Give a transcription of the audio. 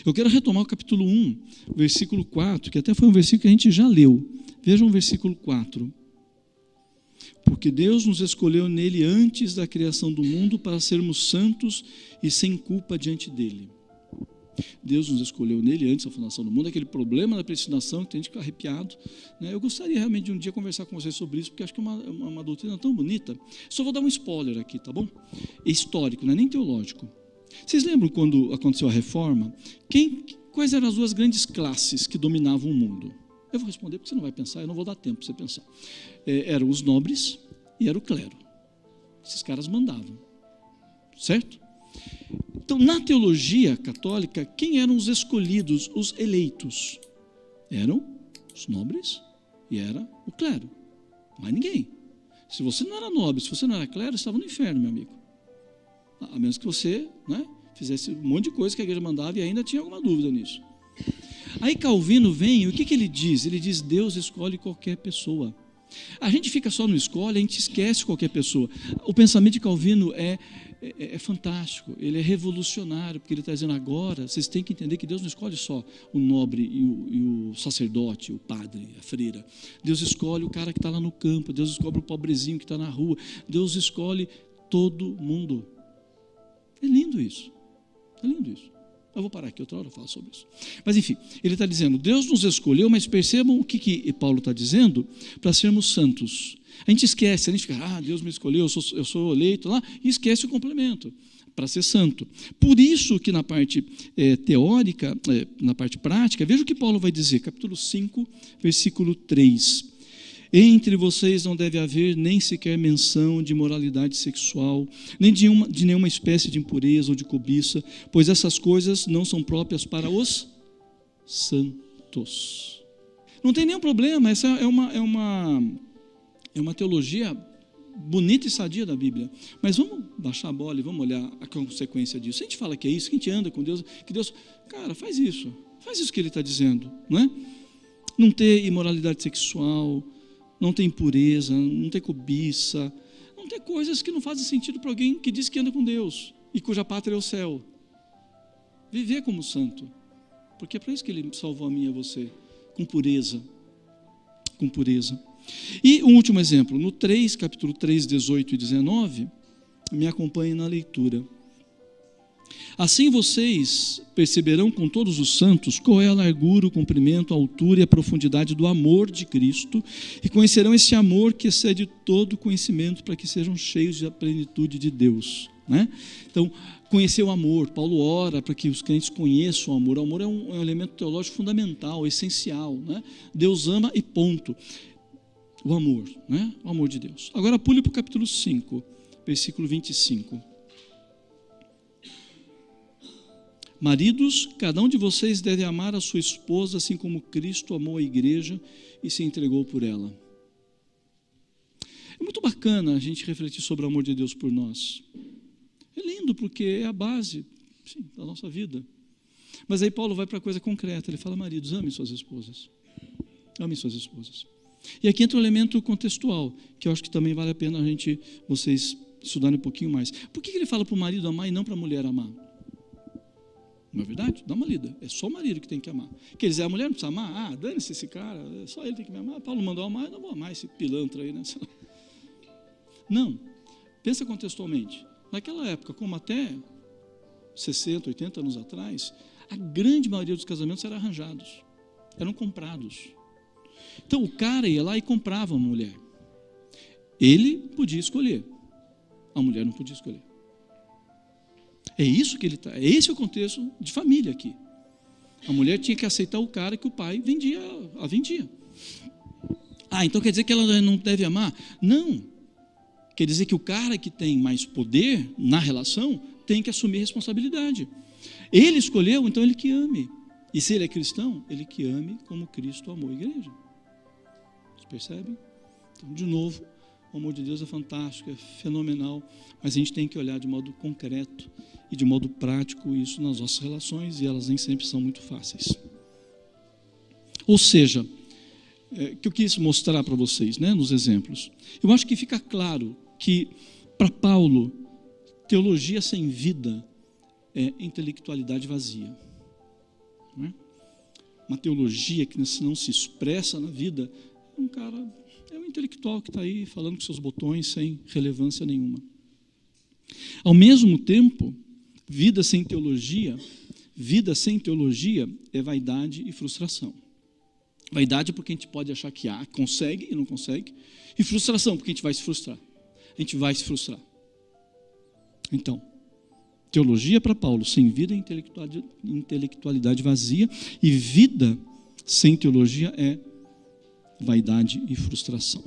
Eu quero retomar o capítulo 1, versículo 4, que até foi um versículo que a gente já leu. Vejam o versículo 4. Porque Deus nos escolheu nele antes da criação do mundo para sermos santos e sem culpa diante dele. Deus nos escolheu nele antes da fundação do mundo, aquele problema da predestinação que tem gente que fica arrepiado, né? Eu gostaria realmente de um dia conversar com vocês sobre isso, porque acho que é uma doutrina tão bonita. Só vou dar um spoiler aqui, tá bom? É histórico, não é nem teológico. Vocês lembram quando aconteceu a reforma? Quais eram as duas grandes classes que dominavam o mundo? Eu vou responder porque você não vai pensar, eu não vou dar tempo para você pensar. Eram os nobres e era o clero. Esses caras mandavam, certo? Então, na teologia católica, quem eram os escolhidos, os eleitos? Eram os nobres e era o clero. Mais ninguém. Se você não era nobre, se você não era clero, você estava no inferno, meu amigo. A menos que você, né, fizesse um monte de coisa que a igreja mandava e ainda tinha alguma dúvida nisso. Aí Calvino vem e o que ele diz? Ele diz, Deus escolhe qualquer pessoa. A gente fica só no escolhe, a gente esquece qualquer pessoa. O pensamento de Calvino é fantástico, ele é revolucionário, porque ele está dizendo agora, vocês têm que entender que Deus não escolhe só o nobre e o sacerdote, o padre, a freira. Deus escolhe o cara que está lá no campo, Deus escolhe o pobrezinho que está na rua, Deus escolhe todo mundo. É lindo isso, é lindo isso. Eu vou parar aqui, outra hora eu falo sobre isso. Mas enfim, ele está dizendo, Deus nos escolheu, mas percebam o que Paulo está dizendo, para sermos santos. A gente esquece, a gente fica, Deus me escolheu, eu sou eleito lá, e esquece o complemento, para ser santo. Por isso que na parte teórica, na parte prática, veja o que Paulo vai dizer, capítulo 5, versículo 3. Entre vocês não deve haver nem sequer menção de imoralidade sexual, nem de nenhuma espécie de impureza ou de cobiça, pois essas coisas não são próprias para os santos. Não tem nenhum problema, essa é uma teologia bonita e sadia da Bíblia. Mas vamos baixar a bola e vamos olhar a consequência disso. Se a gente fala que é isso, que a gente anda com Deus, que Deus, cara, faz isso que ele está dizendo, não é? Não ter imoralidade sexual, não ter impureza, não ter cobiça, não ter coisas que não fazem sentido para alguém que diz que anda com Deus e cuja pátria é o céu. Viver como santo, porque é para isso que ele salvou a mim e a você, com pureza. Com pureza. E um último exemplo, no 3, capítulo 3, 18 e 19, me acompanhe na leitura. Assim vocês perceberão com todos os santos qual é a largura, o comprimento, a altura e a profundidade do amor de Cristo e conhecerão esse amor que excede todo conhecimento para que sejam cheios da plenitude de Deus, né? Então, conhecer o amor, Paulo ora para que os crentes conheçam o amor. O amor é um elemento teológico fundamental, essencial, né? Deus ama e ponto. O amor, né? O amor de Deus. Agora pule para o capítulo 5, versículo 25. Maridos, cada um de vocês deve amar a sua esposa, assim como Cristo amou a igreja e se entregou por ela. É muito bacana a gente refletir sobre o amor de Deus por nós. É lindo porque é a base, sim, da nossa vida. Mas aí Paulo vai para a coisa concreta, ele fala, maridos, amem suas esposas. Amem suas esposas. E aqui entra um elemento contextual, que eu acho que também vale a pena vocês estudarem um pouquinho mais. Por que ele fala para o marido amar e não para a mulher amar? Não é verdade? Dá uma lida. É só o marido que tem que amar. Quer dizer, a mulher não precisa amar? Dane-se esse cara, só ele tem que me amar. Paulo mandou amar, eu não vou amar esse pilantra aí, né? Não. Pensa contextualmente. Naquela época, como até 60, 80 anos atrás, a grande maioria dos casamentos eram arranjados. Eram comprados. Então, o cara ia lá e comprava uma mulher. Ele podia escolher. A mulher não podia escolher. É isso que ele está. Esse é o contexto de família aqui. A mulher tinha que aceitar o cara que o pai vendia. Então quer dizer que ela não deve amar? Não. Quer dizer que o cara que tem mais poder na relação tem que assumir responsabilidade. Ele escolheu, então ele que ame. E se ele é cristão, ele que ame como Cristo amou a igreja. Vocês percebem? Então, de novo, o amor de Deus é fantástico, é fenomenal, mas a gente tem que olhar de modo concreto e de modo prático isso nas nossas relações, e elas nem sempre são muito fáceis. Ou seja, que eu quis mostrar para vocês, né, nos exemplos, eu acho que fica claro que, para Paulo, teologia sem vida é intelectualidade vazia. não é? Uma teologia que não se expressa na vida, um cara, é um intelectual que está aí falando com seus botões sem relevância nenhuma. Ao mesmo tempo, vida sem teologia é vaidade e frustração. Vaidade porque a gente pode achar que consegue e não consegue, e frustração porque a gente vai se frustrar. Então, teologia para Paulo, sem vida é intelectualidade vazia, e vida sem teologia é vaidade e frustração.